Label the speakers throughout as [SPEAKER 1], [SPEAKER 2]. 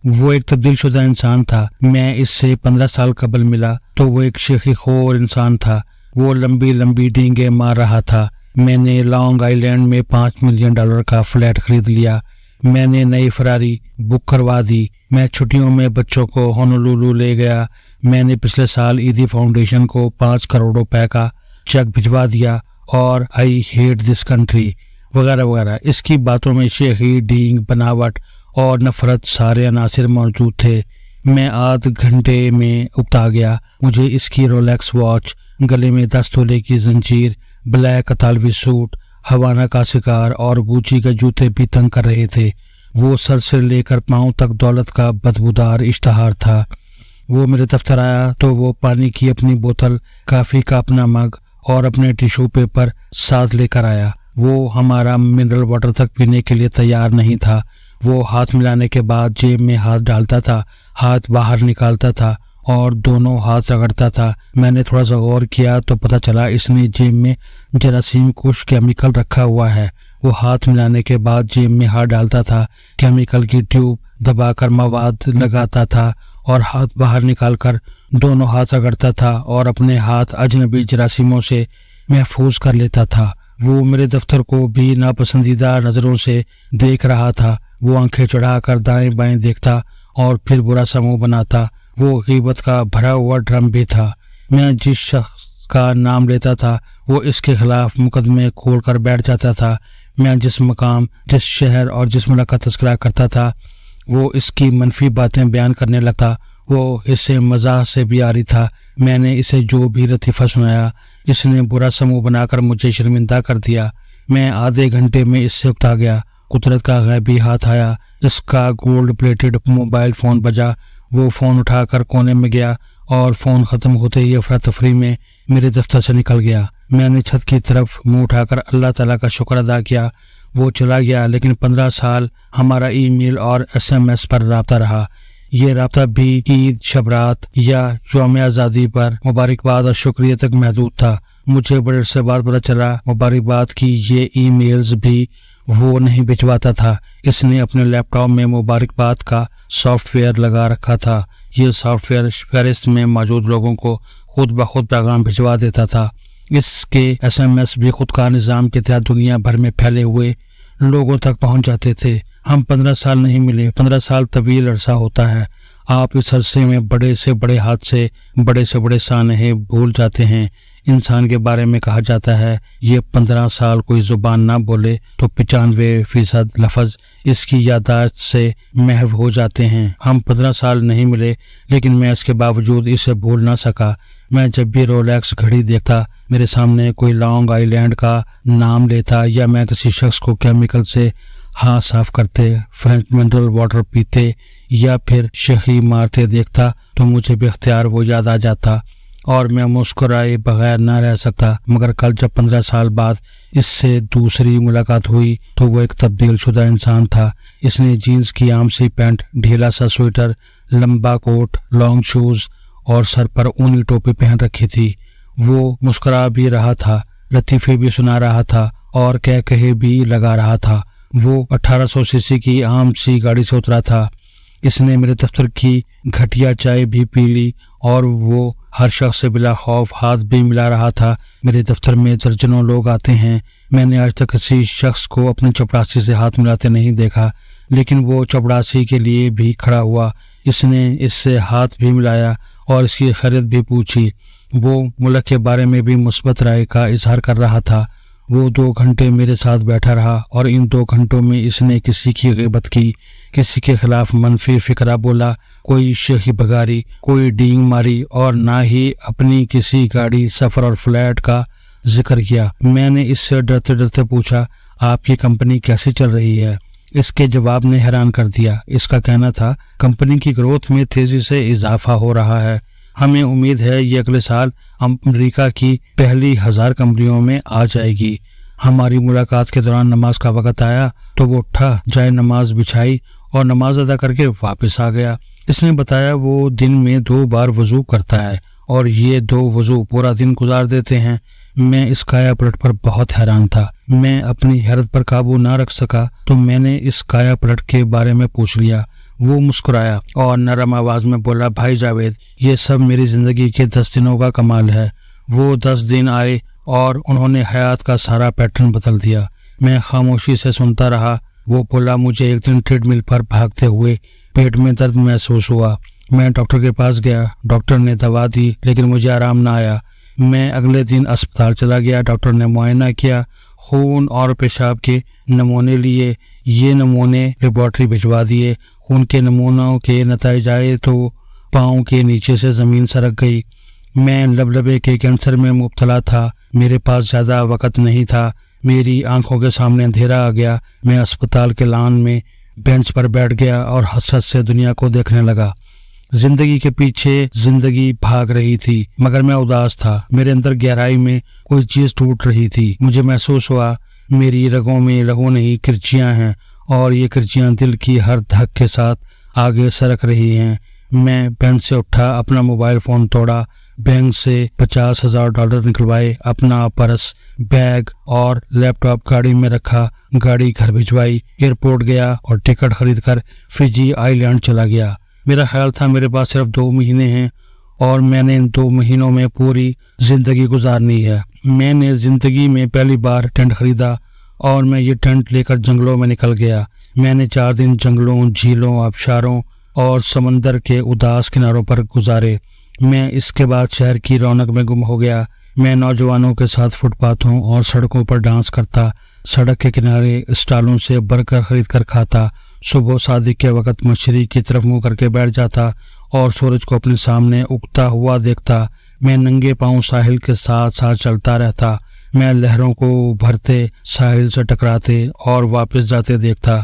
[SPEAKER 1] وہ ایک تبدیل شدہ انسان تھا۔ میں اس سے 15 سال قبل ملا تو وہ ایک شیخی خور انسان تھا۔ وہ لمبی لمبی ڈینگیں مار رہا تھا۔ میں نے لانگ آئی لینڈ میں $5 ملین کا فلیٹ خرید لیا۔ میں نے نئی فراری بک کروا دی۔ میں چھٹیوں میں بچوں کو ہونولولو لے گیا۔ میں نے پچھلے سال ایدی فاؤنڈیشن کو $5 کروڑ کا چیک بھجوا دیا، اور آئی ہیٹ دس کنٹری وغیرہ وغیرہ۔ اس کی باتوں میں شیخی، ڈینگ، بناوٹ اور نفرت سارے عناصر موجود تھے۔ میں آدھ گھنٹے میں اکتا گیا۔ مجھے اس کی رولیکس واچ، گلے میں 10 تولے کی زنجیر، بلیک اطالوی سوٹ، ہوانہ کا شکار اور گوچی کے جوتے بھی تنگ کر رہے تھے۔ وہ سر سے لے کر پاؤں تک دولت کا بدبودار اشتہار تھا۔ وہ میرے دفتر آیا تو وہ پانی کی اپنی بوتل، کافی کا اپنا مگ اور اپنے ٹیشو پیپر ساتھ لے کر آیا۔ وہ ہمارا منرل واٹر تک پینے کے لیے تیار نہیں تھا۔ وہ ہاتھ ملانے کے بعد جیب میں ہاتھ ڈالتا تھا، ہاتھ باہر نکالتا تھا اور دونوں ہاتھ رگڑتا تھا۔ میں نے تھوڑا سا غور کیا تو پتہ چلا اس نے جیب میں جراثیم کش کیمیکل رکھا ہوا ہے۔ وہ ہاتھ ملانے کے بعد جیب میں ہاتھ ڈالتا تھا، کیمیکل کی ٹیوب دبا کر مواد لگاتا تھا اور ہاتھ باہر نکال کر دونوں ہاتھ رگڑتا تھا اور اپنے ہاتھ اجنبی جراثیموں سے محفوظ کر لیتا تھا۔ وہ میرے دفتر کو بھی ناپسندیدہ نظروں سے دیکھ رہا تھا۔ وہ آنکھیں چڑھا کر دائیں بائیں دیکھتا اور پھر برا سا منہ بناتا۔ وہ غیبت کا بھرا ہوا ڈرم بھی تھا۔ میں جس شخص کا نام لیتا تھا وہ اس کے خلاف مقدمے کھول کر بیٹھ جاتا تھا۔ میں جس مقام، جس شہر اور جس ملک کا تذکرہ کرتا تھا وہ اس کی منفی باتیں بیان کرنے لگتا۔ وہ اس سے مزاح سے بھی آری تھا۔ میں نے اسے جو بھی لطیفہ سنایا اس نے برا سا منہ بنا کر مجھے شرمندہ کر دیا۔ میں آدھے گھنٹے میں اس سے اکتا گیا۔ قدرت کا غیبی ہاتھ آیا۔ اس کا گولڈ پلیٹڈ موبائل فون بجا۔ وہ فون اٹھا کر کونے میں گیا اور فون ختم ہوتے ہی افراتفری میں میرے دفتر سے نکل گیا۔ میں نے چھت کی طرف منہ اٹھا کر اللہ تعالیٰ کا شکر ادا کیا۔ وہ چلا گیا، لیکن 15 سال ہمارا ای میل اور SMS پر رابطہ رہا۔ یہ رابطہ بھی عید، شبرات یا یوم آزادی پر مبارکباد اور شکریہ تک محدود تھا۔ مجھے بڑے عرصے بعد پتہ چلا مبارکباد کی یہ ای میلز بھی وہ نہیں بھجواتا تھا۔ اس نے اپنے لیپ ٹاپ میں مبارکباد کا سافٹ ویئر لگا رکھا تھا۔ یہ سافٹ ویئر فہرست میں موجود لوگوں کو خود بخود پیغام بھجوا دیتا تھا۔ اس کے SMS بھی خود کار نظام کے تحت دنیا بھر میں پھیلے ہوئے لوگوں تک پہنچ جاتے تھے۔ ہم 15 سال نہیں ملے۔ 15 سال طویل عرصہ ہوتا ہے۔ آپ اس عرصے میں بڑے سے بڑے حادثے، بڑے سے بڑے سانحے بھول جاتے ہیں۔ انسان کے بارے میں کہا جاتا ہے یہ 15 سال کوئی زبان نہ بولے تو 95% لفظ اس کی یادداشت سے محو ہو جاتے ہیں۔ ہم 15 سال نہیں ملے، لیکن میں اس کے باوجود اسے بھول نہ سکا۔ میں جب بھی رولیکس گھڑی دیکھتا، میرے سامنے کوئی لانگ آئی لینڈ کا نام لیتا یا میں کسی شخص کو کیمیکل سے ہاتھ صاف کرتے، فرینچ منرل واٹر پیتے یا پھر شیخی مارتے دیکھتا تو مجھے بے اختیار وہ یاد آ جاتا اور میں مسکرائے بغیر نہ رہ سکتا۔ مگر کل جب 15 سال بعد اس سے دوسری ملاقات ہوئی تو وہ ایک تبدیل شدہ انسان تھا۔ اس نے جینز کی عام سی پینٹ، ڈھیلا سا سویٹر، لمبا کوٹ، لانگ شوز اور سر پر اونی ٹوپی پہن رکھی تھی۔ وہ مسکرا بھی رہا تھا، لطیفے بھی سنا رہا تھا اور کہے بھی لگا رہا تھا۔ وہ 1800 cc کی عام سی گاڑی سے اترا تھا۔ اس نے میرے دفتر کی گھٹیا چائے بھی پی لی اور وہ ہر شخص سے بلا خوف ہاتھ بھی ملا رہا تھا۔ میرے دفتر میں درجنوں لوگ آتے ہیں۔ میں نے آج تک کسی شخص کو اپنے چپڑاسی سے ہاتھ ملاتے نہیں دیکھا، لیکن وہ چپڑاسی کے لیے بھی کھڑا ہوا۔ اس نے اس سے ہاتھ بھی ملایا اور اس کی خیریت بھی پوچھی۔ وہ ملک کے بارے میں بھی مثبت رائے کا اظہار کر رہا تھا۔ وہ 2 گھنٹے میرے ساتھ بیٹھا رہا اور ان 2 گھنٹوں میں اس نے کسی کی غیبت کی، کسی کے خلاف منفی فکرہ بولا، کوئی شیخی بگاری، کوئی ڈینگ ماری اور نہ ہی اپنی کسی گاڑی، سفر اور فلیٹ کا ذکر کیا۔ میں نے اس سے ڈرتے ڈرتے پوچھا، آپ کی کمپنی کیسی چل رہی ہے؟ اس کے جواب نے حیران کر دیا۔ اس کا کہنا تھا کمپنی کی گروتھ میں تیزی سے اضافہ ہو رہا ہے۔ ہمیں امید ہے یہ اگلے سال امریکہ کی پہلی 1000 کمپنیوں میں آ جائے گی۔ ہماری ملاقات کے دوران نماز کا وقت آیا تو وہ اٹھا، جائے نماز بچھائی اور نماز ادا کر کے واپس آ گیا۔ اس نے بتایا وہ دن میں 2 بار وضو کرتا ہے اور یہ 2 وضو پورا دن گزار دیتے ہیں۔ میں اس کایا پلٹ پر بہت حیران تھا۔ میں اپنی حیرت پر قابو نہ رکھ سکا تو میں نے اس کایا پلٹ کے بارے میں پوچھ لیا۔ وہ مسکرایا اور نرم آواز میں بولا، بھائی جاوید، یہ سب میری زندگی کے 10 دنوں کا کمال ہے۔ وہ 10 دن آئے اور انہوں نے حیات کا سارا پیٹرن بدل دیا۔ میں خاموشی سے سنتا رہا۔ وہ بولا، مجھے ایک دن ٹریڈ مل پر بھاگتے ہوئے پیٹ میں درد محسوس ہوا۔ میں ڈاکٹر کے پاس گیا۔ ڈاکٹر نے دوا دی لیکن مجھے آرام نہ آیا۔ میں اگلے دن اسپتال چلا گیا۔ ڈاکٹر نے معائنہ کیا، خون اور پیشاب کے نمونے لیے۔ یہ نمونے لیبارٹری بھجوا دیے۔ خون کے نمونوں کے نتائج آئے تو پاؤں کے نیچے سے زمین سرک گئی۔ میں لبلبے کے کینسر میں مبتلا تھا۔ میرے پاس زیادہ وقت نہیں تھا۔ میری آنکھوں کے سامنے اندھیرا آ گیا۔ میں اسپتال کے لان میں بینچ پر بیٹھ گیا اور حسرت سے دنیا کو دیکھنے لگا۔ زندگی کے پیچھے زندگی بھاگ رہی تھی مگر میں اداس تھا۔ میرے اندر گہرائی میں کوئی چیز ٹوٹ رہی تھی۔ مجھے محسوس ہوا میری رگوں میں لہو نہیں، کرچیاں ہیں، اور یہ کرچیاں دل کی ہر دھک کے ساتھ آگے سرک رہی ہیں۔ میں بینچ سے اٹھا، اپنا موبائل فون توڑا، بینک سے $50,000 نکلوائے، اپنا پرس، بیگ اور لیپ ٹاپ گاڑی میں رکھا، گاڑی گھر بھجوائی، ایئرپورٹ گیا اور ٹکٹ خرید کر فجی آئی لینڈ چلا گیا۔ میرا خیال تھا میرے پاس صرف 2 مہینے ہیں اور میں نے ان 2 مہینوں میں پوری زندگی گزارنی ہے۔ میں نے زندگی میں پہلی بار ٹینٹ خریدا اور میں یہ ٹینٹ لے کر جنگلوں میں نکل گیا۔ میں نے 4 دن جنگلوں، جھیلوں، آبشاروں اور سمندر کے اداس کناروں پر گزارے۔ میں اس کے بعد شہر کی رونق میں گم ہو گیا۔ میں نوجوانوں کے ساتھ فٹ پاتھوں اور سڑکوں پر ڈانس کرتا، سڑک کے کنارے اسٹالوں سے برگر خرید کر کھاتا، صبح صادق کے وقت مشرق کی طرف منہ کر کے بیٹھ جاتا اور سورج کو اپنے سامنے اگتا ہوا دیکھتا۔ میں ننگے پاؤں ساحل کے ساتھ ساتھ چلتا رہتا۔ میں لہروں کو بھرتے ساحل سے ٹکراتے اور واپس جاتے دیکھتا۔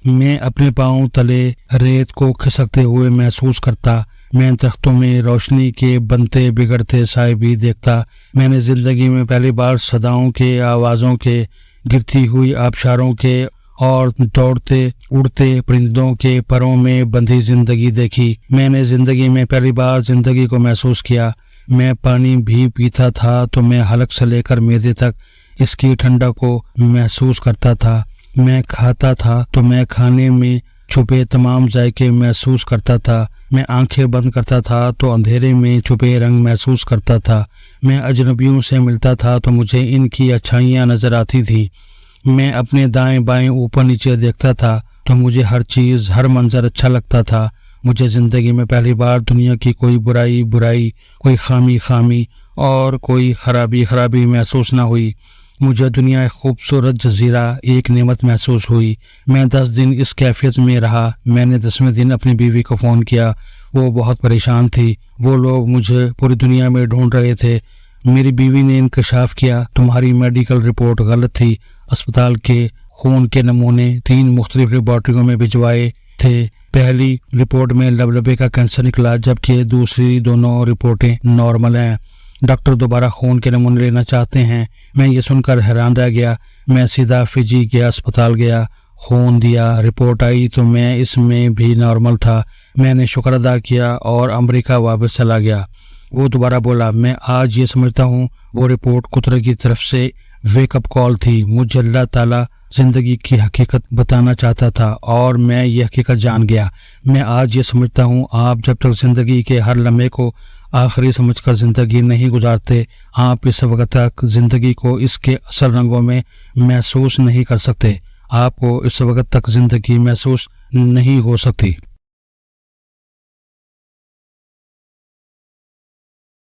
[SPEAKER 1] میں اپنے پاؤں تلے ریت کو کھسکتے ہوئے محسوس کرتا۔ میں درختوں میں روشنی کے بنتے بگڑتے سائے بھی دیکھتا۔ میں نے زندگی میں پہلی بار صداؤں کے، آوازوں کے، گرتی ہوئی آبشاروں کے اور دوڑتے اڑتے پرندوں کے پروں میں بندھی زندگی دیکھی۔ میں نے زندگی میں پہلی بار زندگی کو محسوس کیا۔ میں پانی بھی پیتا تھا تو میں حلق سے لے کر معدے تک اس کی ٹھنڈک کو محسوس کرتا تھا۔ میں کھاتا تھا تو میں کھانے میں چھپے تمام ذائقے محسوس کرتا تھا۔ میں آنکھیں بند کرتا تھا تو اندھیرے میں چھپے رنگ محسوس کرتا تھا۔ میں اجنبیوں سے ملتا تھا تو مجھے ان کی اچھائیاں نظر آتی تھیں۔ میں اپنے دائیں بائیں اوپر نیچے دیکھتا تھا تو مجھے ہر چیز، ہر منظر اچھا لگتا تھا۔ مجھے زندگی میں پہلی بار دنیا کی کوئی برائی، کوئی خامی اور کوئی خرابی محسوس نہ ہوئی۔ مجھے دنیا ایک خوبصورت جزیرہ، ایک نعمت محسوس ہوئی۔ میں 10 دن اس کیفیت میں رہا۔ میں نے 10ویں دن اپنی بیوی کو فون کیا۔ وہ بہت پریشان تھی۔ وہ لوگ مجھے پوری دنیا میں ڈھونڈ رہے تھے۔ میری بیوی نے انکشاف کیا، تمہاری میڈیکل رپورٹ غلط تھی۔ اسپتال کے خون کے نمونے 3 مختلف لیبارٹریوں میں بھجوائے تھے۔ پہلی رپورٹ میں لبلبے کا کینسر نکلا جبکہ دوسری دونوں رپورٹیں نارمل ہیں۔ ڈاکٹر دوبارہ خون کے نمونے لینا چاہتے ہیں۔ میں یہ سن کر حیران رہ گیا۔ میں سیدھا فجی گیا، اسپتال گیا، خون دیا، رپورٹ آئی تو میں اس میں بھی نارمل تھا۔ میں نے شکر ادا کیا اور امریکہ واپس چلا گیا۔ وہ دوبارہ بولا، میں آج یہ سمجھتا ہوں وہ رپورٹ قدرت کی طرف سے ویک اپ کال تھی۔ مجھے اللہ تعالیٰ زندگی کی حقیقت بتانا چاہتا تھا اور میں یہ حقیقت جان گیا۔ میں آج یہ سمجھتا ہوں آپ جب تک زندگی کے ہر لمحے کو آخری سمجھ کر زندگی نہیں گزارتے، آپ اس وقت تک زندگی کو اس کے اصل رنگوں میں محسوس نہیں کر سکتے۔ آپ کو اس وقت تک زندگی محسوس نہیں ہو سکتی۔